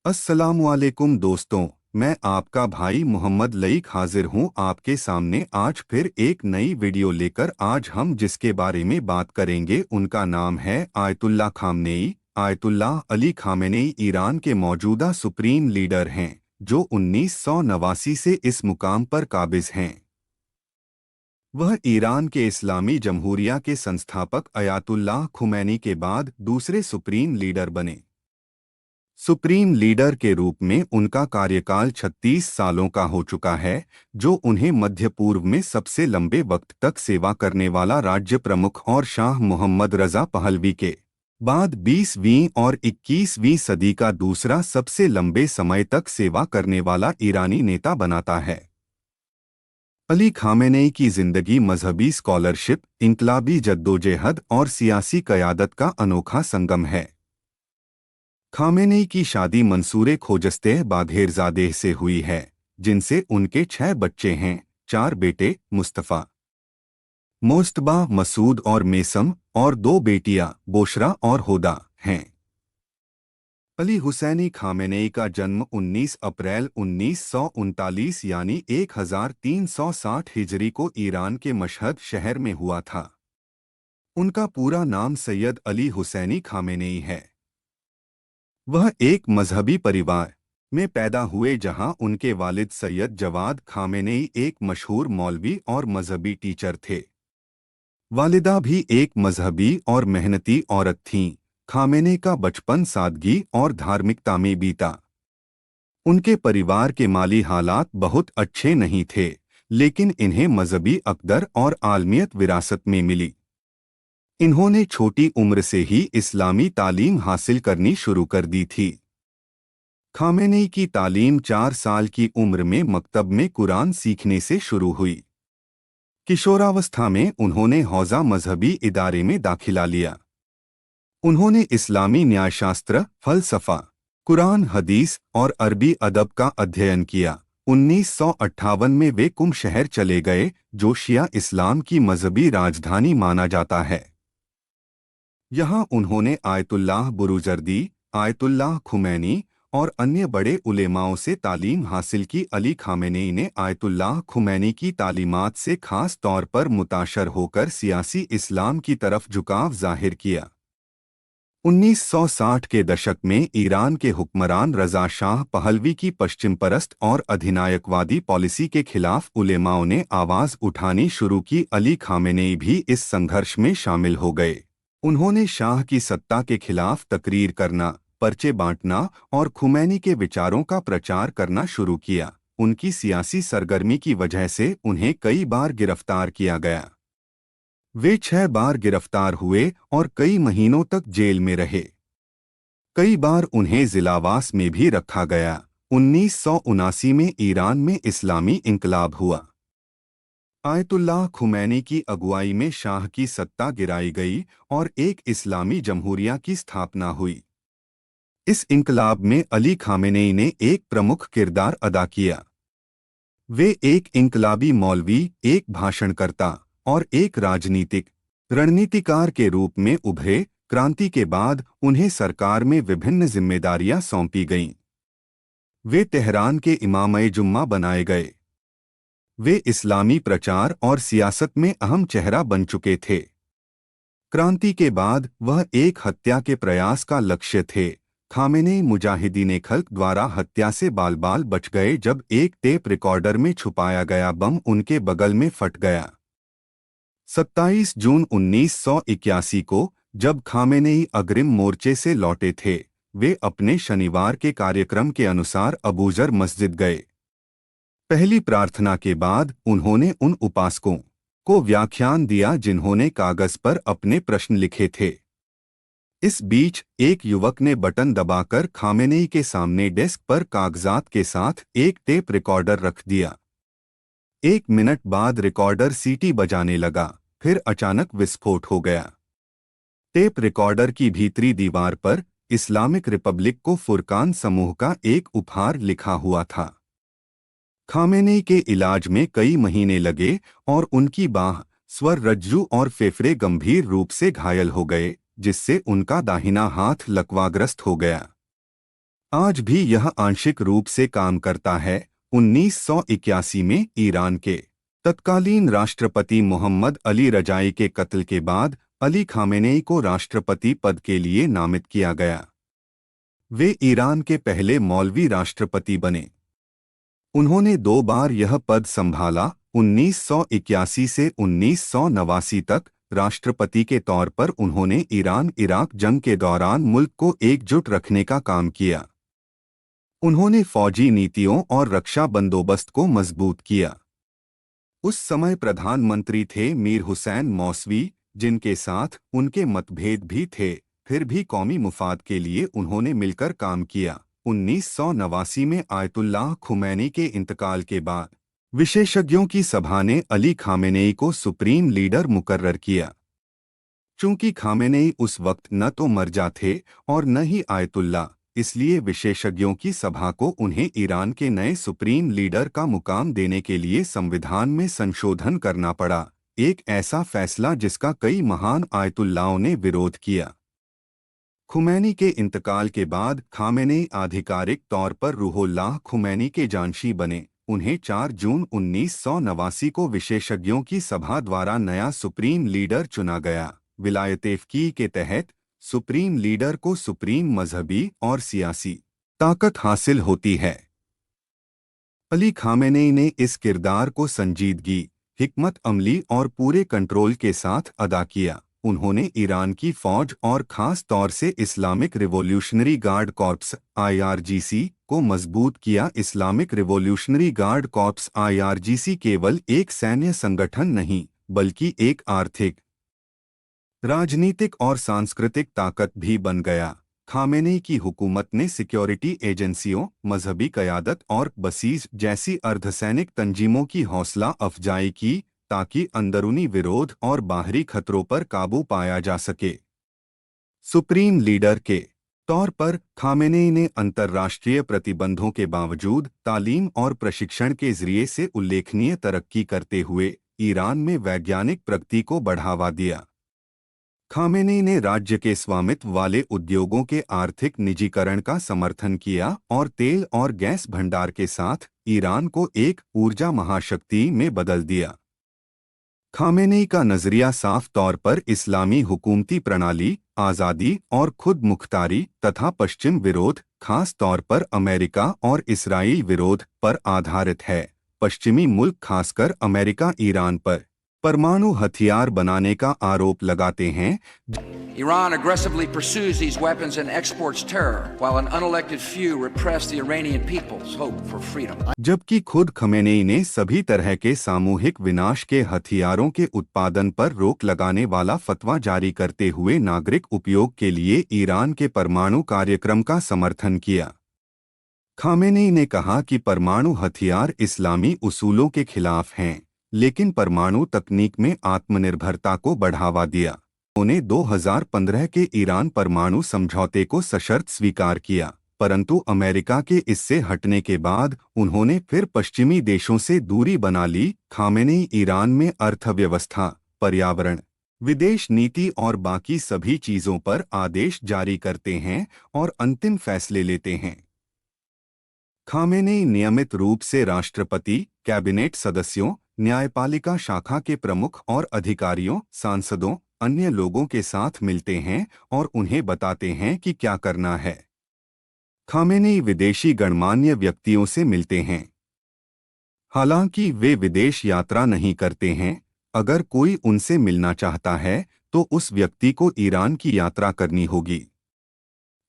अस्सलामुअलैकुम दोस्तों, मैं आपका भाई मोहम्मद लईक हाजिर हूं आपके सामने आज फिर एक नई वीडियो लेकर। आज हम जिसके बारे में बात करेंगे उनका नाम है Ayatollah Khamenei. Ayatollah Ali Khamenei Iran के मौजूदा सुप्रीम लीडर हैं, जो 1989 से इस मुकाम पर काबिज हैं। वह ईरान के इस्लामी जमहूरिया के संस्थापक अयातुल्लाह खुमैनी के बाद दूसरे सुप्रीम लीडर बने। सुप्रीम लीडर के रूप में उनका कार्यकाल 36 सालों का हो चुका है, जो उन्हें मध्य पूर्व में सबसे लंबे वक्त तक सेवा करने वाला राज्य प्रमुख और शाह मोहम्मद रजा पहलवी के बाद 20वीं और 21वीं सदी का दूसरा सबसे लंबे समय तक सेवा करने वाला ईरानी नेता बनाता है। अली खामेनेई की जिंदगी मजहबी स्कॉलरशिप, इनकलाबी जद्दोजहद और सियासी क़यादत का अनोखा संगम है। खामेनेई की शादी मंसूर खोजस्तेह बाघेरजादेह से हुई है, जिनसे उनके 6 बच्चे हैं। 4 बेटे मुस्तफ़ा, मोस्तबा, मसूद और मेसम, और 2 बेटियां बोशरा और होदा हैं। अली हुसैनी खामेनेई का जन्म 19 अप्रैल 1939 यानी 1360 हिजरी को ईरान के मशहद शहर में हुआ था। उनका पूरा नाम सैयद अली हुसैनी खामेनेई है। वह एक मजहबी परिवार में पैदा हुए जहां उनके वालिद सैयद जवाद खामेनेई एक मशहूर मौलवी और मजहबी टीचर थे। वालिदा भी एक मजहबी और मेहनती औरत थीं। खामेनेई का बचपन सादगी और धार्मिकता में बीता। उनके परिवार के माली हालात बहुत अच्छे नहीं थे, लेकिन इन्हें मजहबी अक़दर और आलमियत विरासत में मिली। इन्होंने छोटी उम्र से ही इस्लामी तालीम हासिल करनी शुरू कर दी थी। खामेनेई की तालीम 4 साल की उम्र में मकतब में कुरान सीखने से शुरू हुई। किशोरावस्था में उन्होंने हौजा मजहबी इदारे में दाखिला लिया। उन्होंने इस्लामी न्यायशास्त्र, फलसफा, कुरान, हदीस और अरबी अदब का अध्ययन किया। 1958 में वे कुम शहर चले गए, जो शिया इस्लाम की मजहबी राजधानी माना जाता है। यहाँ उन्होंने आयतुल्लाह बुरुजर्दी, आयतुल्लाह खुमैनी और अन्य बड़े उलेमाओं से तालीम हासिल की। अली खामेनेई ने आयतुल्लाह खुमैनी की तालीमात से खास तौर पर मुताशर होकर सियासी इस्लाम की तरफ झुकाव जाहिर किया। 1960 के दशक में ईरान के हुक्मरान रजा शाह पहलवी की पश्चिम परस्त और अधिनायकवादी पॉलिसी के खिलाफ उलेमाओं ने आवाज़ उठानी शुरू की। अली खामेनेई भी इस संघर्ष में शामिल हो गए। उन्होंने शाह की सत्ता के खिलाफ तकरीर करना, पर्चे बांटना और खुमैनी के विचारों का प्रचार करना शुरू किया। उनकी सियासी सरगर्मी की वजह से उन्हें कई बार गिरफ्तार किया गया। वे 6 बार गिरफ्तार हुए और कई महीनों तक जेल में रहे। कई बार उन्हें जिलावास में भी रखा गया। 1979 में ईरान में इस्लामी इंकलाब हुआ। आयतुल्लाह खुमैनी की अगुवाई में शाह की सत्ता गिराई गई और एक इस्लामी जमहूरिया की स्थापना हुई। इस इंकलाब में अली खामेनेई ने एक प्रमुख किरदार अदा किया। वे एक इंकलाबी मौलवी, एक भाषणकर्ता और एक राजनीतिक रणनीतिकार के रूप में उभरे। क्रांति के बाद उन्हें सरकार में विभिन्न जिम्मेदारियां सौंपी गईं। वे तेहरान के इमाम-ए-जुम्मा बनाए गए। वे इस्लामी प्रचार और सियासत में अहम चेहरा बन चुके थे। क्रांति के बाद वह एक हत्या के प्रयास का लक्ष्य थे। खामेनेई मुजाहिदीन खल्क द्वारा हत्या से बाल बाल बच गए जब एक टेप रिकॉर्डर में छुपाया गया बम उनके बगल में फट गया। 27 जून 1981 को जब खामेनेई अग्रिम मोर्चे से लौटे थे, वे अपने शनिवार के कार्यक्रम के अनुसार अबूजर मस्जिद गए। पहली प्रार्थना के बाद उन्होंने उन उपासकों को व्याख्यान दिया जिन्होंने कागज पर अपने प्रश्न लिखे थे। इस बीच एक युवक ने बटन दबाकर खामेनेई के सामने डेस्क पर कागजात के साथ एक टेप रिकॉर्डर रख दिया। 1 मिनट बाद रिकॉर्डर सीटी बजाने लगा, फिर अचानक विस्फोट हो गया। टेप रिकॉर्डर की भीतरी दीवार पर इस्लामिक रिपब्लिक को फुरकान समूह का एक उपहार लिखा हुआ था। खामेनेई के इलाज में कई महीने लगे और उनकी बांह, स्वर रज्जू और फेफड़े गंभीर रूप से घायल हो गए, जिससे उनका दाहिना हाथ लकवाग्रस्त हो गया। आज भी यह आंशिक रूप से काम करता है। 1981 में ईरान के तत्कालीन राष्ट्रपति मोहम्मद अली रजाई के कत्ल के बाद अली खामेनेई को राष्ट्रपति पद के लिए नामित किया गया। वे ईरान के पहले मौलवी राष्ट्रपति बने। उन्होंने 2 बार यह पद संभाला। 1981 से 1989 तक राष्ट्रपति के तौर पर उन्होंने ईरान इराक जंग के दौरान मुल्क को एकजुट रखने का काम किया। उन्होंने फौजी नीतियों और रक्षा बंदोबस्त को मजबूत किया। उस समय प्रधानमंत्री थे मीर हुसैन मौसवी, जिनके साथ उनके मतभेद भी थे, फिर भी कौमी मुफाद के लिए उन्होंने मिलकर काम किया। 1989 में आयतुल्लाह खुमैनी के इंतकाल के बाद विशेषज्ञों की सभा ने अली खामेनेई को सुप्रीम लीडर मुकर्रर किया। चूंकि खामेनेई उस वक्त न तो मर्जा थे और न ही आयतुल्ला, इसलिए विशेषज्ञों की सभा को उन्हें ईरान के नए सुप्रीम लीडर का मुकाम देने के लिए संविधान में संशोधन करना पड़ा, एक ऐसा फैसला जिसका कई महान आयतुल्लाओं ने विरोध किया। खुमैनी के इंतकाल के बाद खामेनेई आधिकारिक तौर पर रूहुल्लाह खुमैनी के जानशी बने। उन्हें 4 जून 1989 को विशेषज्ञों की सभा द्वारा नया सुप्रीम लीडर चुना गया। विलायत-ए-फ़क़ीह के तहत सुप्रीम लीडर को सुप्रीम मजहबी और सियासी ताकत हासिल होती है। अली खामेनेई ने इस किरदार को संजीदगी, हिकमत अमली और पूरे कंट्रोल के साथ अदा किया। उन्होंने ईरान की फौज और खास तौर से Islamic revolutionary guard corps (IRGC) को मजबूत किया। Islamic revolutionary guard corps (IRGC) केवल एक सैन्य संगठन नहीं, बल्कि एक आर्थिक, राजनीतिक और सांस्कृतिक ताकत भी बन गया। खामेनेई की हुकूमत ने सिक्योरिटी एजेंसियों, मजहबी क़यादत और बसीज जैसी अर्धसैनिक तंजीमों की हौसला अफजाई की, ताकि अंदरूनी विरोध और बाहरी खतरों पर काबू पाया जा सके। सुप्रीम लीडर के तौर पर खामेनेई ने अंतर्राष्ट्रीय प्रतिबंधों के बावजूद तालीम और प्रशिक्षण के जरिए से उल्लेखनीय तरक्की करते हुए ईरान में वैज्ञानिक प्रगति को बढ़ावा दिया। खामेनेई ने राज्य के स्वामित्व वाले उद्योगों के आर्थिक निजीकरण का समर्थन किया और तेल और गैस भंडार के साथ ईरान को एक ऊर्जा महाशक्ति में बदल दिया। खामेनेई का नजरिया साफ तौर पर इस्लामी हुकूमती प्रणाली, आज़ादी और खुद मुख्तारी तथा पश्चिम विरोध, खास तौर पर अमेरिका और इसराइल विरोध पर आधारित है। पश्चिमी मुल्क, खासकर अमेरिका, ईरान पर परमाणु हथियार बनाने का आरोप लगाते हैं। Iran aggressively pursues these weapons and exports terror, while an unelected few repress the Iranian people's hope for freedom. जबकि खुद खमेनेई ने सभी तरह के सामूहिक विनाश के हथियारों के उत्पादन पर रोक लगाने वाला फतवा जारी करते हुए नागरिक उपयोग के लिए ईरान के परमाणु कार्यक्रम का समर्थन किया। खामेनेई ने कहा कि परमाणु हथियार इस्लामी उसूलों के खिलाफ हैं, लेकिन परमाणु तकनीक में आत्मनिर्भरता को बढ़ावा दिया। उन्होंने 2015 के ईरान परमाणु समझौते को सशर्त स्वीकार किया, परंतु अमेरिका के इससे हटने के बाद उन्होंने फिर पश्चिमी देशों से दूरी बना ली। खामेनेई ईरान में अर्थव्यवस्था, पर्यावरण, विदेश नीति और बाकी सभी चीजों पर आदेश जारी करते हैं और अंतिम फैसले लेते हैं। खामेनेई नियमित रूप से राष्ट्रपति, कैबिनेट सदस्यों, न्यायपालिका शाखा के प्रमुख और अधिकारियों, सांसदों, अन्य लोगों के साथ मिलते हैं और उन्हें बताते हैं कि क्या करना है। खामेनेई विदेशी गणमान्य व्यक्तियों से मिलते हैं, हालांकि वे विदेश यात्रा नहीं करते हैं। अगर कोई उनसे मिलना चाहता है तो उस व्यक्ति को ईरान की यात्रा करनी होगी।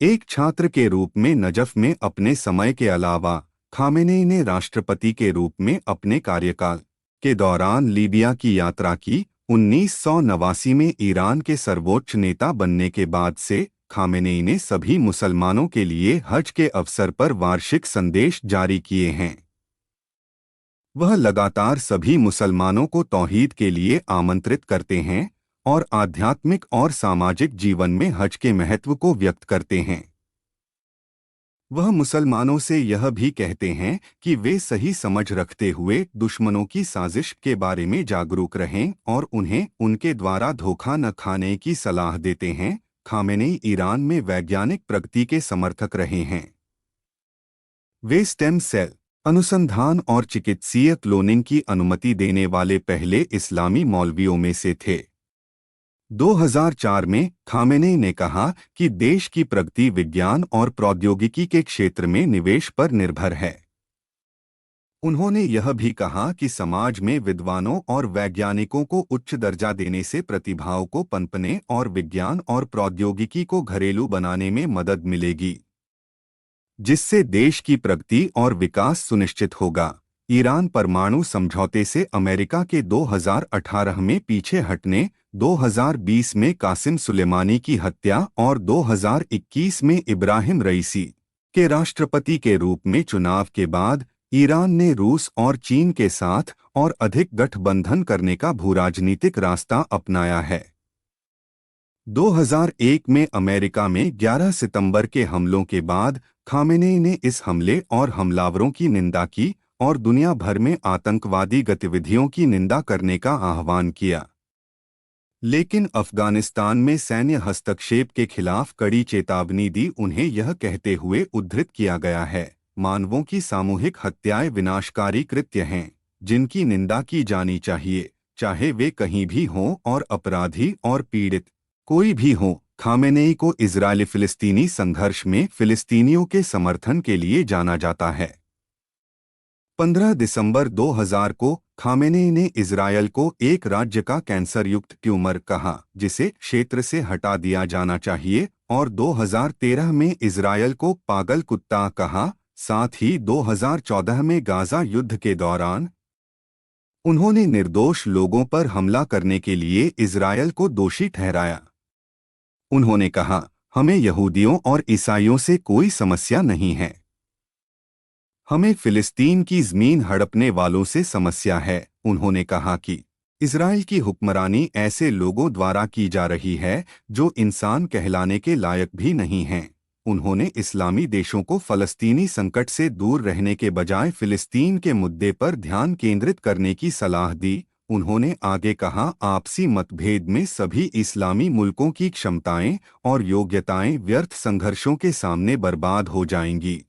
एक छात्र के रूप में नजफ में अपने समय के अलावा खामेनेई ने राष्ट्रपति के रूप में अपने कार्यकाल के दौरान लीबिया की यात्रा की। 1989 में ईरान के सर्वोच्च नेता बनने के बाद से खामेनेई ने सभी मुसलमानों के लिए हज के अवसर पर वार्षिक संदेश जारी किए हैं। वह लगातार सभी मुसलमानों को तौहीद के लिए आमंत्रित करते हैं और आध्यात्मिक और सामाजिक जीवन में हज के महत्व को व्यक्त करते हैं। वह मुसलमानों से यह भी कहते हैं कि वे सही समझ रखते हुए दुश्मनों की साजिश के बारे में जागरूक रहें और उन्हें उनके द्वारा धोखा न खाने की सलाह देते हैं। खामेनेई ईरान में वैज्ञानिक प्रगति के समर्थक रहे हैं। वे स्टेम सेल अनुसंधान और चिकित्सीय क्लोनिंग की अनुमति देने वाले पहले इस्लामी मौलवियों में से थे। 2004 में खामेनेई ने कहा कि देश की प्रगति विज्ञान और प्रौद्योगिकी के क्षेत्र में निवेश पर निर्भर है। उन्होंने यह भी कहा कि समाज में विद्वानों और वैज्ञानिकों को उच्च दर्जा देने से प्रतिभाओं को पनपने और विज्ञान और प्रौद्योगिकी को घरेलू बनाने में मदद मिलेगी, जिससे देश की प्रगति और विकास सुनिश्चित होगा। ईरान परमाणु समझौते से अमेरिका के 2018 में पीछे हटने, 2020 में कासिम सुलेमानी की हत्या और 2021 में इब्राहिम रईसी के राष्ट्रपति के रूप में चुनाव के बाद ईरान ने रूस और चीन के साथ और अधिक गठबंधन करने का भूराजनीतिक रास्ता अपनाया है। 2001 में अमेरिका में 11 सितंबर के हमलों के बाद खामेनेई ने इस हमले और हमलावरों की निंदा की और दुनिया भर में आतंकवादी गतिविधियों की निंदा करने का आह्वान किया। लेकिन अफगानिस्तान में सैन्य हस्तक्षेप के खिलाफ कड़ी चेतावनी दी। उन्हें यह कहते हुए उद्धृत किया गया है, मानवों की सामूहिक हत्याएं विनाशकारी कृत्य हैं, जिनकी निंदा की जानी चाहिए, चाहे वे कहीं भी हों, और अपराधी और पीड़ित कोई भी हो। खामेनेई को इजरायली फिलिस्तीनी संघर्ष में फिलिस्तीनियों के समर्थन के लिए जाना जाता है। 15 दिसंबर 2000 को खामेनेई ने इजरायल को एक राज्य का कैंसर युक्त ट्यूमर कहा, जिसे क्षेत्र से हटा दिया जाना चाहिए, और 2013 में इजरायल को पागल कुत्ता कहा। साथ ही 2014 में गाजा युद्ध के दौरान उन्होंने निर्दोष लोगों पर हमला करने के लिए इजरायल को दोषी ठहराया। उन्होंने कहा, हमें यहूदियों और ईसाइयों से कोई समस्या नहीं है, हमें फिलिस्तीन की ज़मीन हड़पने वालों से समस्या है। उन्होंने कहा कि इजराइल की हुक्मरानी ऐसे लोगों द्वारा की जा रही है जो इंसान कहलाने के लायक भी नहीं हैं। उन्होंने इस्लामी देशों को फ़लस्तीनी संकट से दूर रहने के बजाय फिलिस्तीन के मुद्दे पर ध्यान केंद्रित करने की सलाह दी। उन्होंने आगे कहा, आपसी मतभेद में सभी इस्लामी मुल्कों की क्षमताएं और योग्यताएं व्यर्थ संघर्षों के सामने बर्बाद हो जाएंगी,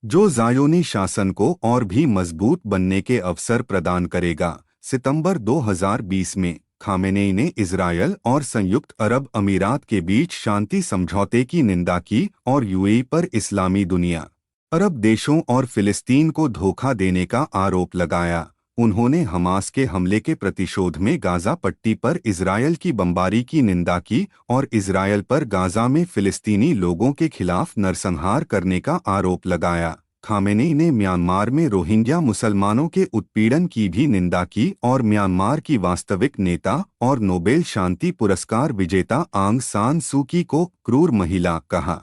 जो ज़ायोनी शासन को और भी मजबूत बनने के अवसर प्रदान करेगा। सितंबर 2020 में खामेनेई ने इजरायल और संयुक्त अरब अमीरात के बीच शांति समझौते की निंदा की और यूएई पर इस्लामी दुनिया, अरब देशों और फिलिस्तीन को धोखा देने का आरोप लगाया। उन्होंने हमास के हमले के प्रतिशोध में गाजा पट्टी पर इजरायल की बमबारी की निंदा की और इजरायल पर गाजा में फिलिस्तीनी लोगों के खिलाफ नरसंहार करने का आरोप लगाया। खामेनेई ने म्यांमार में रोहिंग्या मुसलमानों के उत्पीड़न की भी निंदा की और म्यांमार की वास्तविक नेता और नोबेल शांति पुरस्कार विजेता आंग सान सू की को क्रूर महिला कहा।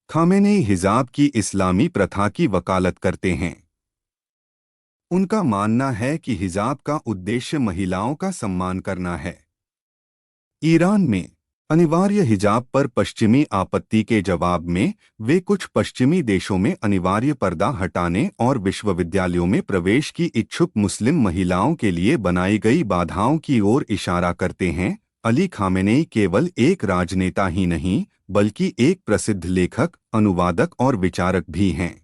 खामेनेई हिजाब की इस्लामी प्रथा की वकालत करते हैं। उनका मानना है कि हिजाब का उद्देश्य महिलाओं का सम्मान करना है। ईरान में अनिवार्य हिजाब पर पश्चिमी आपत्ति के जवाब में वे कुछ पश्चिमी देशों में अनिवार्य पर्दा हटाने और विश्वविद्यालयों में प्रवेश की इच्छुक मुस्लिम महिलाओं के लिए बनाई गई बाधाओं की ओर इशारा करते हैं। अली खामेनेई केवल एक राजनेता ही नहीं, बल्कि एक प्रसिद्ध लेखक, अनुवादक और विचारक भी हैं।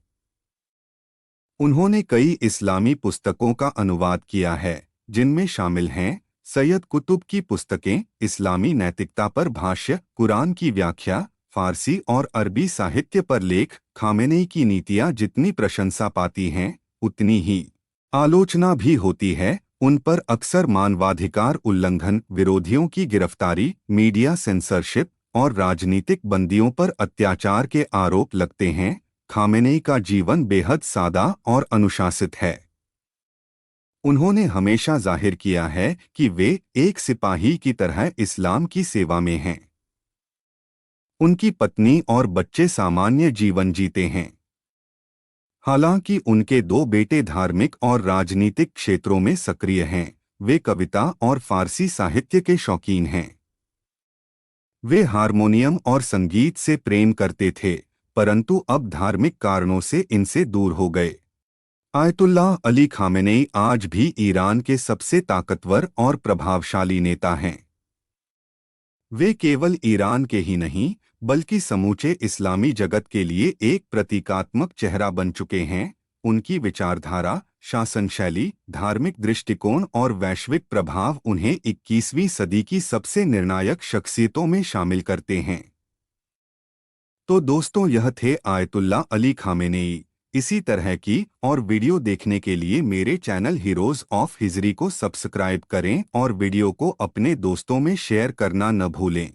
उन्होंने कई इस्लामी पुस्तकों का अनुवाद किया है, जिनमें शामिल हैं सैयद कुतुब की पुस्तकें, इस्लामी नैतिकता पर भाष्य, कुरान की व्याख्या, फारसी और अरबी साहित्य पर लेख। खामेनेई की नीतियां जितनी प्रशंसा पाती हैं, उतनी ही आलोचना भी होती है। उन पर अक्सर मानवाधिकार उल्लंघन, विरोधियों की गिरफ्तारी, मीडिया सेंसरशिप और राजनीतिक बंदियों पर अत्याचार के आरोप लगते हैं। खामेनेई का जीवन बेहद सादा और अनुशासित है। उन्होंने हमेशा जाहिर किया है कि वे एक सिपाही की तरह इस्लाम की सेवा में हैं। उनकी पत्नी और बच्चे सामान्य जीवन जीते हैं। हालांकि उनके 2 बेटे धार्मिक और राजनीतिक क्षेत्रों में सक्रिय हैं। वे कविता और फारसी साहित्य के शौकीन हैं। वे हारमोनियम और संगीत से प्रेम करते थे, परंतु अब धार्मिक कारणों से इनसे दूर हो गए। आयतुल्लाह अली खामेनेई आज भी ईरान के सबसे ताकतवर और प्रभावशाली नेता हैं। वे केवल ईरान के ही नहीं बल्कि समूचे इस्लामी जगत के लिए एक प्रतीकात्मक चेहरा बन चुके हैं। उनकी विचारधारा, शासन शैली, धार्मिक दृष्टिकोण और वैश्विक प्रभाव उन्हें 21वीं सदी की सबसे निर्णायक शख्सियतों में शामिल करते हैं। तो दोस्तों, यह थे आयतुल्ला अली खामेनेई। इसी तरह की और वीडियो देखने के लिए मेरे चैनल हीरोज ऑफ हिजरी को सब्सक्राइब करें और वीडियो को अपने दोस्तों में शेयर करना न भूलें।